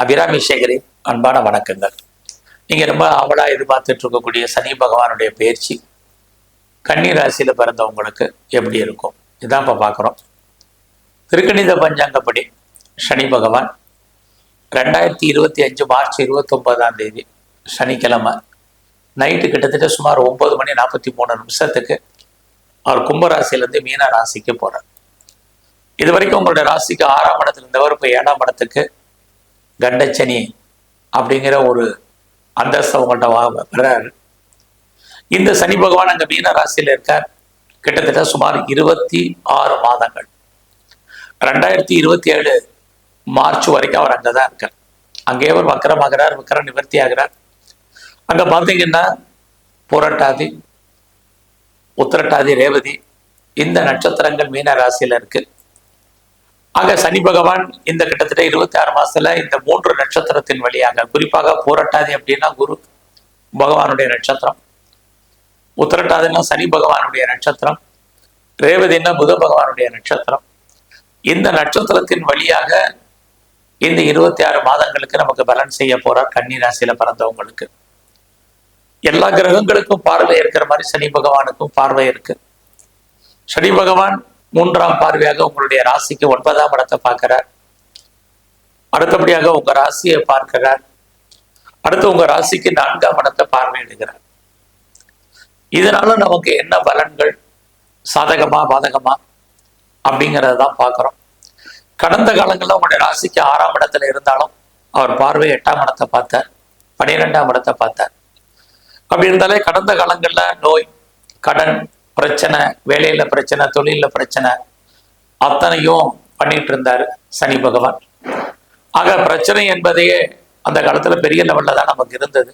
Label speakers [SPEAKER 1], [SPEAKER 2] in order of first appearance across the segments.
[SPEAKER 1] அபிராமி சேகரி, அன்பான வணக்கங்கள். நீங்க ரொம்ப ஆவலா எதிர்பார்த்துட்டு இருக்கக்கூடிய சனி பகவானுடைய பயிற்சி கன்னி ராசியில பிறந்தவங்களுக்கு எப்படி இருக்கும் இதான் இப்ப பார்க்குறோம். திருக்கணித பஞ்சாங்கப்படி சனி பகவான் 2025 மார்ச் 29 சனிக்கிழமை நைட்டு கிட்டத்தட்ட சுமார் 9:43 அவர் கும்பராசியிலேருந்து மீன ராசிக்கு போறார். இது வரைக்கும் உங்களுடைய ராசிக்கு 6ஆம் இடத்துல இருந்தவர் இப்போ 7ஆம் இடத்துக்கு கண்டச்சனி அப்படிங்கிற ஒரு அந்தஸ்தை உங்கள்கிட்ட வர்றாரு. இந்த சனி பகவான் அங்கே மீன ராசியில் இருக்கார். கிட்டத்தட்ட சுமார் 26 மாதங்கள். 2027 மார்ச் வரைக்கும் அவர் அங்கே தான் இருக்கார். அங்கே அவர் வக்கரமாகிறார், வக்கர நிவர்த்தி ஆகிறார். அங்கே பார்த்தீங்கன்னா புரட்டாதி, உத்திரட்டாதி, ரேவதி இந்த நட்சத்திரங்கள் மீன ராசியில் இருக்கு. ஆக சனி பகவான் இந்த கிட்டத்தட்ட 26 மாசத்துல இந்த 3 நட்சத்திரத்தின் வழியாக, குறிப்பாக பூரட்டாதி அப்படின்னா குரு பகவானுடைய நட்சத்திரம், உத்திரட்டாதின்னா சனி பகவானுடைய நட்சத்திரம், ரேவதின்னா புத பகவானுடைய நட்சத்திரம். இந்த நட்சத்திரத்தின் வழியாக இந்த 26 மாதங்களுக்கு நமக்கு பலன் செய்ய போறார். கன்னி ராசியில பிறந்தவங்களுக்கு எல்லா கிரகங்களுக்கும் பார்வை இருக்கிற மாதிரி சனி பகவானுக்கும் பார்வை இருக்கு. சனி பகவான் 3ஆம் பார்வையாக உங்களுடைய ராசிக்கு 9ஆம் இடத்தை பார்க்கிறார். அடுத்தபடியாக உங்க ராசியை பார்க்கிறார். அடுத்து உங்க ராசிக்கு 4ஆம் இடத்தை பார்வையிடுகிறார். இதனால நமக்கு என்ன பலன்கள், சாதகமா பாதகமா அப்படிங்கிறதான் பார்க்கிறோம். கடந்த காலங்களில் உங்களுடைய ராசிக்கு 6ஆம் இடத்துல இருந்தாலும் அவர் பார்வை 8ஆம் இடத்தை பார்த்தார், 12ஆம் இடத்தை பார்த்தார். அப்படி இருந்தாலே கடந்த காலங்கள்ல நோய், கடன் பிரச்சனை, வேலையில பிரச்சனை, தொழில பிரச்சனை அத்தனையும் பண்ணிட்டு இருந்தாரு சனி பகவான். ஆக பிரச்சனை என்பதையே அந்த காலத்துல பெரிய லெவல்ல தான் நமக்கு இருந்தது.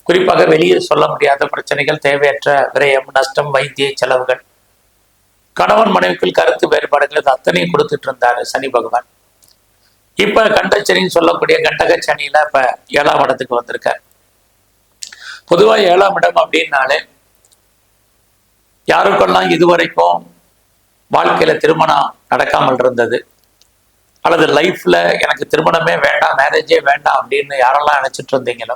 [SPEAKER 1] குறிப்பாக வெளியே சொல்ல முடியாத பிரச்சனைகள், தேவையற்ற விரயம், நஷ்டம், வைத்திய செலவுகள், கணவன் மனைவிக்குள் கருத்து வேறுபாடுகள், இது அத்தனையும் கொடுத்துட்டு இருந்தாரு சனி பகவான். இப்ப கண்டச்சனின்னு சொல்லக்கூடிய கண்டக சனியில இப்ப 7ஆம் இடத்துக்கு வந்திருக்காரு. பொதுவா 7ஆம் இடம் அப்படின்னாலே யாருக்கெல்லாம் இதுவரைக்கும் வாழ்க்கையில திருமணம் நடக்காமல் இருந்தது, அல்லது லைஃப்ல எனக்கு திருமணமே வேண்டாம், மேரேஜே வேண்டாம் அப்படின்னு யாரெல்லாம் நினைச்சிட்டு இருந்தீங்களோ,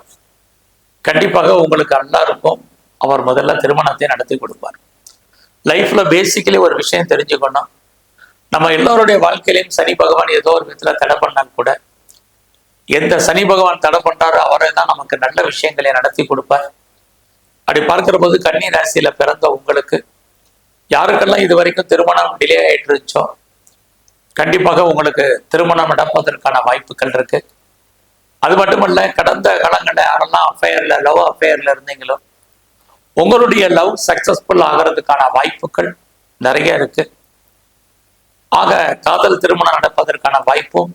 [SPEAKER 1] கண்டிப்பாக உங்களுக்கு எல்லாருக்கும் அவர் முதல்ல திருமணத்தை நடத்தி கொடுப்பார். லைஃப்ல பேசிக்கலி ஒரு விஷயம் தெரிஞ்சுக்கணும், நம்ம எல்லோருடைய வாழ்க்கையிலையும் சனி பகவான் ஏதோ ஒரு விதத்துல தடை பண்ணால் கூட, எந்த சனி பகவான் தடை பண்றாரோ அவரை தான் நமக்கு நல்ல விஷயங்களை நடத்தி கொடுப்பார். அப்படி பார்க்கிற போது கன்னி ராசியில பிறந்த உங்களுக்கு யாருக்கெல்லாம் இது வரைக்கும் திருமணம் டிலே ஆயிட்டு இருந்துச்சோ, கண்டிப்பாக உங்களுக்கு திருமணம் நடப்பதற்கான வாய்ப்புகள் இருக்கு. அது மட்டுமல்ல, கடந்த காலங்களில் யாரெல்லாம் அஃபேர்ல, லவ் அஃபேர்ல இருந்தீங்களோ, உங்களுடைய லவ் சக்சஸ்ஃபுல் ஆகிறதுக்கான வாய்ப்புகள் நிறைய இருக்கு. ஆக காதல் திருமணம் நடப்பதற்கான வாய்ப்பும்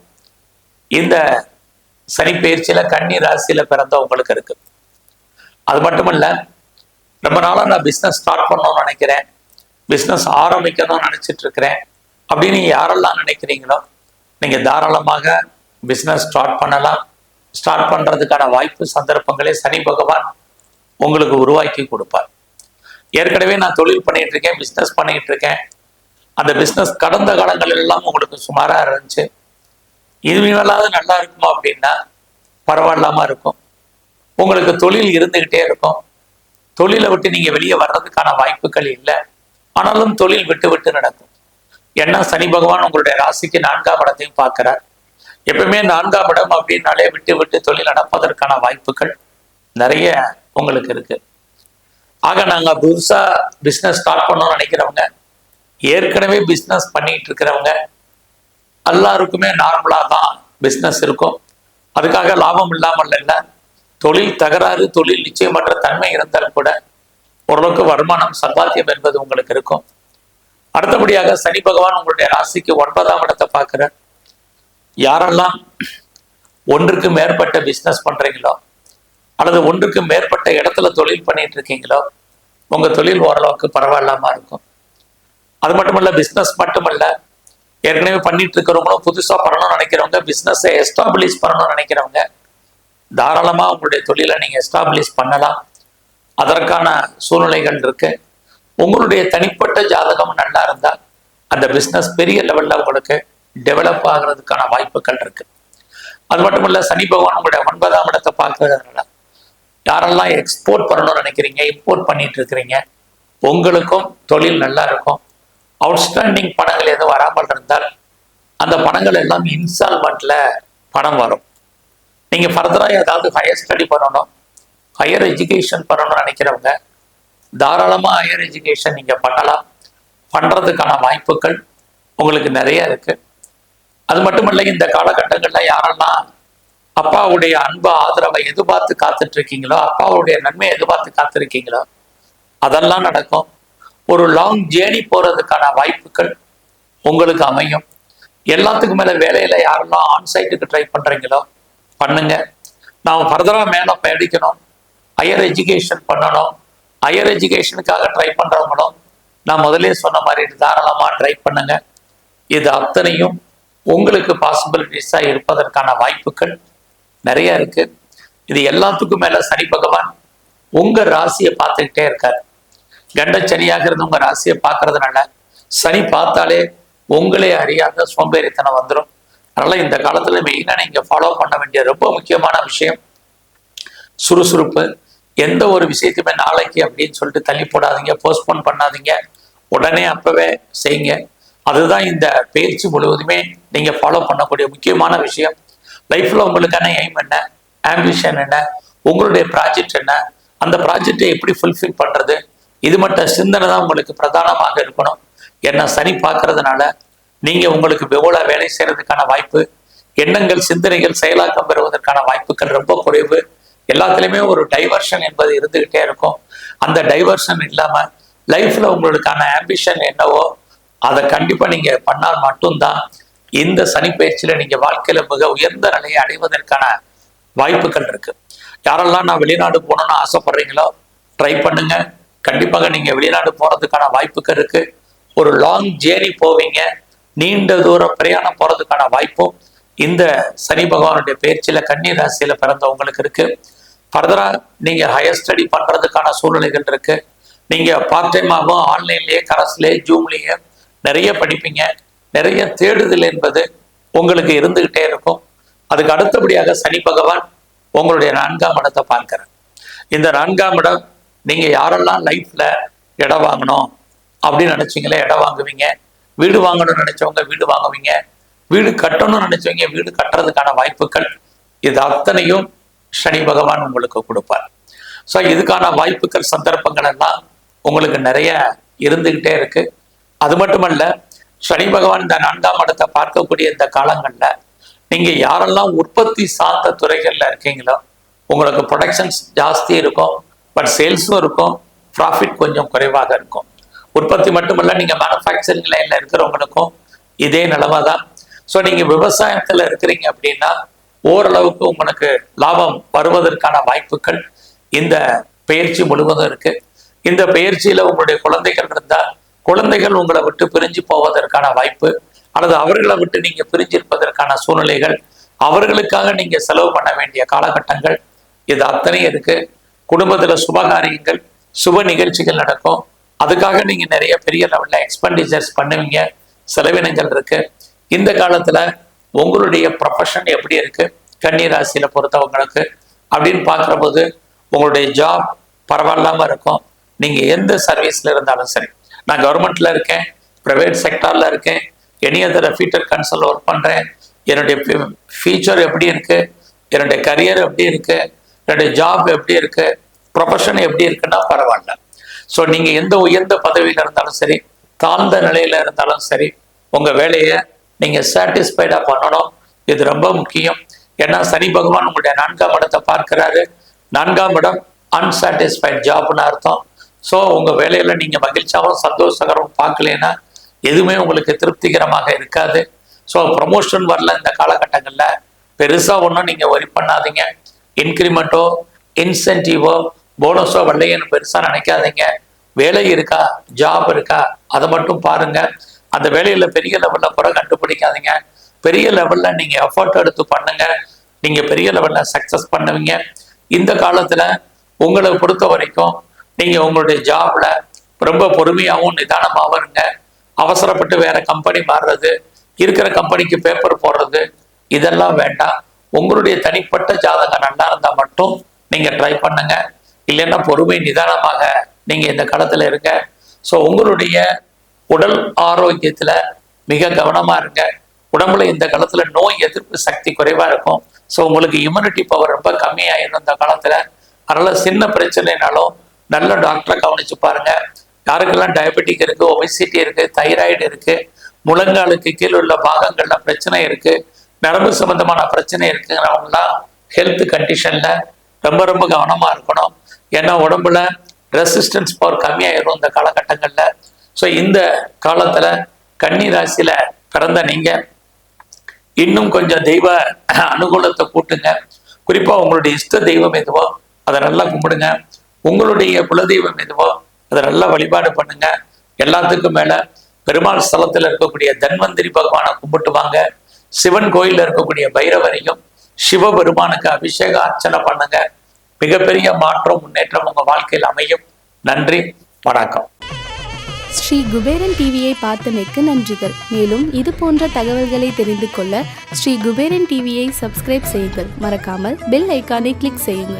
[SPEAKER 1] இந்த சனி பயிற்சியில கன்னி ராசியில பிறந்த உங்களுக்கு இருக்கு. அது மட்டுமல்ல, ரொம்ப நாளா நான் பிஸ்னஸ் ஸ்டார்ட் பண்ணணும்னு நினைக்கிறேன், பிஸ்னஸ் ஆரம்பிக்கணும்னு நினைச்சிட்டு இருக்கிறேன் அப்படின்னு யாரெல்லாம் நினைக்கிறீங்களோ, நீங்க தாராளமாக பிஸ்னஸ் ஸ்டார்ட் பண்ணலாம். ஸ்டார்ட் பண்றதுக்கான வாய்ப்பு, சந்தர்ப்பங்களே சனி பகவான் உங்களுக்கு உருவாக்கி கொடுப்பார். ஏற்கனவே நான் தொழில் பண்ணிட்டு இருக்கேன், பிஸ்னஸ் பண்ணிட்டு இருக்கேன், அந்த பிஸ்னஸ் கடந்த காலங்கள் எல்லாம் உங்களுக்கு சுமாரா இருந்துச்சு, இனிமேலாவது நல்லா இருக்குமா அப்படின்னா பரவாயில்லாம இருக்கும். உங்களுக்கு தொழில் இருந்துகிட்டே இருக்கும், தொழிலை விட்டு நீங்க வெளியே வர்றதுக்கான வாய்ப்புகள் இல்லை, ஆனாலும் தொழில் விட்டு விட்டு நடக்கும். ஏன்னா சனி பகவான் உங்களுடைய ராசிக்கு 4ஆம் இடத்தையும் பார்க்கிறார். எப்பவுமே 4ஆம் இடம் அப்படின்னாலே விட்டு விட்டு தொழில் நடப்பதற்கான வாய்ப்புகள் நிறைய உங்களுக்கு இருக்கு. ஆக நாங்க புதுசா பிஸ்னஸ் ஸ்டார்ட் பண்ணணும்னு நினைக்கிறவங்க, ஏற்கனவே பிஸ்னஸ் பண்ணிட்டு இருக்கிறவங்க எல்லாருக்குமே நார்மலா தான் பிஸ்னஸ் இருக்கும். அதுக்காக லாபம் இல்லாமல் இல்லை, தொழில் தகராறு, தொழில் நிச்சயமற்ற தன்மை இருந்தாலும் கூட ஓரளவுக்கு வருமானம், சம்பாத்தியம் என்பது உங்களுக்கு இருக்கும். அடுத்தபடியாக சனி பகவான் உங்களுடைய ராசிக்கு 9ஆம் இடத்தை பார்க்கிறார். யாரெல்லாம் ஒன்றுக்கு மேற்பட்ட பிஸ்னஸ் பண்றீங்களோ, அல்லது ஒன்றுக்கு மேற்பட்ட இடத்துல தொழில் பண்ணிட்டு இருக்கீங்களோ, உங்க தொழில் ஓரளவுக்கு பரவாயில்லாம இருக்கும். அது மட்டுமல்ல, பிஸ்னஸ் மட்டுமல்ல, ஏற்கனவே பண்ணிட்டு இருக்கிறவங்களும் புதுசா பண்ணணும்னு நினைக்கிறவங்க, பிஸ்னஸை எஸ்டாப்ளிஷ் பண்ணணும்னு நினைக்கிறவங்க, தாராளமா உங்களுடைய தொழிலை நீங்க எஸ்டாப்ளிஷ் பண்ணலாம். அதற்கான சூழ்நிலைகள் இருக்கு. உங்களுடைய தனிப்பட்ட ஜாதகம் நல்லா இருந்தால் அந்த பிஸ்னஸ் பெரிய லெவல்ல உங்களுக்கு டெவலப் ஆகிறதுக்கான வாய்ப்புகள் இருக்கு. அது மட்டும் இல்ல, சனி பகவான் உங்களுடைய 9ஆம் இடத்தை பார்க்கறதுனால யாரெல்லாம் எக்ஸ்போர்ட் பண்ணணும்னு நினைக்கிறீங்க, இம்போர்ட் பண்ணிட்டு இருக்கிறீங்க, உங்களுக்கும் தொழில் நல்லா இருக்கும். அவுட்ஸ்டாண்டிங் பணங்கள் எதுவும் வராமல் இருந்தால் அந்த பணங்கள் எல்லாம் இன்ஸ்டால்மெண்ட்ல பணம் வரும். நீங்க ஃபர்தரா ஏதாவது ஹையர் ஸ்டடி பண்ணணும், ஹையர் எஜுகேஷன் பண்ணணும்னு நினைக்கிறவங்க தாராளமா ஹையர் எஜுகேஷன் நீங்க பண்ணலாம். பண்றதுக்கான வாய்ப்புகள் உங்களுக்கு நிறைய இருக்கு. அது மட்டும் இல்லை, இந்த காலகட்டங்கள்ல யாரெல்லாம் அப்பாவுடைய அன்பு ஆதரவை எதிர்பார்த்து காத்துட்டு இருக்கீங்களோ, அப்பாவுடைய நன்மையை எதிர்பார்த்து காத்திருக்கீங்களோ, அதெல்லாம் நடக்கும். ஒரு லாங் ஜேர்னி போறதுக்கான வாய்ப்புகள் உங்களுக்கு அமையும். எல்லாத்துக்கும் மேல வேலையில யாரெல்லாம் ஆன்சைட்டுக்கு ட்ரை பண்றீங்களோ பண்ணுங்க. நாம் ஃபர்தரா மேல படிக்கணும், ஹையர் எஜுகேஷன் பண்ணணும், ஹையர் எஜுகேஷனுக்காக ட்ரை பண்றவங்களும் நான் முதலே சொன்ன மாதிரி தாராளமா ட்ரை பண்ணுங்க. இது அத்தனையும் உங்களுக்கு பாசிபிலிட்டிஸா இருப்பதற்கான வாய்ப்புகள் நிறைய இருக்கு. இது எல்லாத்துக்கும் மேல சனி பகவான் உங்க ராசியை பார்த்துக்கிட்டே இருக்காரு. கண்டச்சனியாக இருந்து உங்க ராசியை பார்க்கறதுனால சனி பார்த்தாலே உங்களே அறியாத சோம்பேறித்தனம் வந்துடும். அதனால இந்த காலத்துல மெயினா நீங்க ஃபாலோ பண்ண வேண்டிய ரொம்ப முக்கியமான விஷயம் சுறுசுறுப்பு. எந்த ஒரு விஷயத்தையுமே நாளைக்கு அப்படின்னு சொல்லிட்டு தள்ளி போடாதீங்க, போஸ்ட்போன் பண்ணாதீங்க, உடனே அப்பவே செய்யுங்க. அதுதான் இந்த பயிற்சி முழுவதுமே நீங்க ஃபாலோ பண்ணக்கூடிய முக்கியமான விஷயம். லைஃப்ல உங்களுக்கான எய்ம் என்ன, ஆம்பிஷன் என்ன, உங்களுடைய ப்ராஜெக்ட் என்ன, அந்த ப்ராஜெக்டை எப்படி ஃபுல்ஃபில் பண்றது, இது மட்டும் சிந்தனை தான் உங்களுக்கு பிரதானமாக இருக்கணும். ஏன்னா சனி பார்க்கறதுனால நீங்க உங்களுக்கு எவ்வளவு வேலை செய்யறதுக்கான வாய்ப்பு, எண்ணங்கள் சிந்தனைகள் செயலாக்கம் பெறுவதற்கான வாய்ப்புகள் ரொம்ப குறைவு. எல்லாத்துலயுமே ஒரு டைவர்ஷன் என்பது இருந்துகிட்டே இருக்கும். அந்த டைவர்ஷன் இல்லாம லைஃப்ல உங்களுக்கான ஆம்பிஷன் என்னவோ அதை கண்டிப்பா நீங்க பண்ணால் மட்டும்தான் இந்த சனி பயிற்சியில நீங்க வாழ்க்கையில மிக உயர்ந்த நிலையை அடைவதற்கான வாய்ப்புகள் இருக்கு. யாரெல்லாம் நான் வெளிநாடு போகணும்னு ஆசைப்படுறீங்களோ ட்ரை பண்ணுங்க. கண்டிப்பாக நீங்க வெளிநாடு போறதுக்கான வாய்ப்புகள் இருக்கு. ஒரு லாங் ஜேர்னி போவீங்க, நீண்ட தூர பிரயாணம் போறதுக்கான வாய்ப்பும் இந்த சனி பகவானுடைய பயிற்சியில கன்னி ராசியில பிறந்தவங்களுக்கு இருக்கு. ஃபர்தரா நீங்க ஹையர் ஸ்டடி பண்றதுக்கான சூழ்நிலைகள் இருக்கு. நீங்க பார்ட் டைமாகவும் ஆன்லைன்லயே கரஸ்லயே ஜூம்லயே நிறைய படிப்பீங்க. நிறைய தேடுதல் என்பது உங்களுக்கு இருந்துகிட்டே இருக்கும். அதுக்கு அடுத்தபடியாக சனி பகவான் உங்களுடைய 4ஆம் இடத்தை பார்க்கிறார். இந்த 4ஆம் இடம் நீங்க யாரெல்லாம் லைஃப்ல இடம் வாங்கணும் அப்படின்னு நினைச்சீங்களே இடம் வாங்குவீங்க, வீடு வாங்கணும்னு நினைச்சவங்க வீடு வாங்குவீங்க, வீடு கட்டணும்னு நினைச்சவங்க வீடு கட்டுறதுக்கான வாய்ப்புகள் இது அத்தனையும் சனி பகவான் உங்களுக்கு கொடுப்பார். ஸோ இதுக்கான வாய்ப்புகள் சந்தர்ப்பங்கள் எல்லாம் உங்களுக்கு நிறைய இருந்துகிட்டே இருக்கு. அது மட்டுமல்ல, சனி பகவான் இந்த 4ஆம் இடத்தை பார்க்கக்கூடிய இந்த காலங்கள்ல நீங்க யாரெல்லாம் உற்பத்தி சார்ந்த துறைகள்ல இருக்கீங்களோ உங்களுக்கு ப்ரொடக்ஷன்ஸ் ஜாஸ்தி இருக்கும், பட் சேல்ஸும் இருக்கும், ப்ராஃபிட் கொஞ்சம் குறைவாக இருக்கும். உற்பத்தி மட்டுமல்ல, நீங்க மேனுஃபேக்சரிங் லைன்ல இருக்கிறவங்களுக்கும் இதே நிலைமை தான். ஸோ நீங்க விவசாயத்துல இருக்கிறீங்க அப்படின்னா ஓரளவுக்கு உங்களுக்கு லாபம் வருவதற்கான வாய்ப்புகள் இந்த பயிற்சி முழுவதும் இருக்கு. இந்த பயிற்சியில உங்களுடைய குழந்தைகள் இருந்தா குழந்தைகள் உங்களை விட்டு பிரிஞ்சு போவதற்கான வாய்ப்பு, அல்லது அவர்களை விட்டு நீங்க பிரிஞ்சிருப்பதற்கான சூழ்நிலைகள், அவர்களுக்காக நீங்க செலவு பண்ண வேண்டிய காலகட்டங்கள் இது அத்தனையும் இருக்கு. குடும்பத்துல சுபகாரியங்கள் சுப நிகழ்ச்சிகள் நடக்கும். அதுக்காக நீங்க நிறைய பெரிய லெவல்ல எக்ஸ்பெண்டிச்சர்ஸ் பண்ணுவீங்க, செலவினங்கள் இருக்கு. இந்த காலத்துல உங்களுடைய ப்ரொஃபஷன் எப்படி இருக்கு கன்னி ராசியில பொறுத்தவங்களுக்கு அப்படின்னு பார்க்குற போது உங்களுடைய ஜாப் பரவாயில்லாம இருக்கும். நீங்க எந்த சர்வீஸ்ல இருந்தாலும் சரி, நான் கவர்மெண்ட்ல இருக்கேன், பிரைவேட் செக்டார்ல இருக்கேன், எனி அதர் ஃபீட்டர் கன்சல் ஒர்க் பண்றேன், என்னுடைய ஃபியூச்சர் எப்படி இருக்கு, என்னுடைய கரியர் எப்படி இருக்கு, என்னுடைய ஜாப் எப்படி இருக்கு, ப்ரொஃபஷன் எப்படி இருக்குன்னா பரவாயில்ல. ஸோ நீங்க எந்த உயர்ந்த பதவியில இருந்தாலும் சரி, தாழ்ந்த நிலையில இருந்தாலும் சரி, உங்க வேலையை நீங்க சாட்டிஸ்ஃபைடா பண்ணணும். இது ரொம்ப முக்கியம். ஏன்னா சனி பகவான் உங்களுடைய 4ஆம் இடத்தை பார்க்கிறாரு. 4ஆம் இடம் அன்சாட்டிஸ்ஃபைட் ஜாப்னு அர்த்தம். ஸோ உங்க வேலையில நீங்க மகிழ்ச்சியாகவும் சந்தோஷகரமும் பார்க்கலன்னா எதுவுமே உங்களுக்கு திருப்திகரமாக இருக்காது. ஸோ ப்ரமோஷன் வரல இந்த காலகட்டங்கள்ல பெருசா ஒன்றும் நீங்க ஒரி பண்ணாதீங்க. இன்க்ரிமெண்ட்டோ இன்சென்டிவோ போனஸோ வரலையேன்னு பெருசா நினைக்காதீங்க. வேலை இருக்கா, ஜாப் இருக்கா, அதை மட்டும் பாருங்க. அந்த வேலையில பெரிய லெவல்ல கூட கண்டுபிடிக்காதீங்க. பெரிய லெவல்ல நீங்க எஃபர்ட் எடுத்து பண்ணுங்க, நீங்க பெரிய லெவல்ல சக்சஸ் பண்ணுவீங்க. இந்த காலத்துல உங்களை பொறுத்த வரைக்கும் நீங்க உங்களுடைய ஜாப்ல ரொம்ப பொறுமையாகவும் நிதானமாகவும் இருங்க. அவசரப்பட்டு வேற கம்பெனி மாறுறது, இருக்கிற கம்பெனிக்கு பேப்பர் போடுறது, இதெல்லாம் வேண்டாம். உங்களுடைய தனிப்பட்ட ஜாதகம் நல்லா இருந்தால் மட்டும் நீங்க ட்ரை பண்ணுங்க. இல்லைன்னா பொறுமை நிதானமாக நீங்க இந்த காலத்துல இருங்க. ஸோ உங்களுடைய உடல் ஆரோக்கியத்துல மிக கவனமா இருங்க. உடம்புல இந்த காலத்துல நோய் எதிர்ப்பு சக்தி குறைவா இருக்கும். ஸோ உங்களுக்கு இம்யூனிட்டி பவர் ரொம்ப கம்மியாயிரும் இந்த காலத்துல. அதனால சின்ன பிரச்சனைனாலும் நல்ல டாக்டரை கவனிச்சு பாருங்க. யாருக்கெல்லாம் டயபெட்டிக் இருக்கு, ஒபிசிட்டி இருக்கு, தைராய்டு இருக்கு, முழங்காலுக்கு கீழே உள்ள பாகங்கள்ல பிரச்சனை இருக்கு, நரம்பு சம்பந்தமான பிரச்சனை இருக்குங்கிறவங்களாம் ஹெல்த் கண்டிஷன்ல ரொம்ப ரொம்ப கவனமா இருக்கணும். ஏன்னா உடம்புல ரெசிஸ்டன்ஸ் பவர் கம்மியாயிரும் இந்த காலகட்டங்கள்ல. ஸோ இந்த காலத்துல கன்னி ராசியில பிறந்த நீங்க இன்னும் கொஞ்சம் தெய்வ அனுகூலத்தை கூட்டுங்க. குறிப்பா உங்களுடைய இஷ்ட தெய்வம் எதுவோ அதை நல்லா கும்பிடுங்க. உங்களுடைய குலதெய்வம் எதுவோ அதை நல்லா வழிபாடு பண்ணுங்க. எல்லாத்துக்கும் மேல பெருமாள் ஸ்தலத்துல இருக்கக்கூடிய தன்வந்திரி பகவானை கும்பிட்டு வாங்க. சிவன் கோயில்ல இருக்கக்கூடிய பைரவரையும் சிவபெருமானுக்கு அபிஷேக அர்ச்சனை பண்ணுங்க. மிகப்பெரிய மாற்றம், முன்னேற்றம் உங்க வாழ்க்கையில் அமையும். நன்றி, வணக்கம்.
[SPEAKER 2] ஸ்ரீ குபேரன் டிவியை பார்த்தமைக்கு நன்றிகள். மேலும் இது போன்ற தகவல்களை தெரிந்து கொள்ள ஸ்ரீ குபேரன் டிவியை சப்ஸ்கிரைப் செய்யுங்கள். மறக்காமல் பெல் ஐக்கானை கிளிக் செய்யுங்கள்.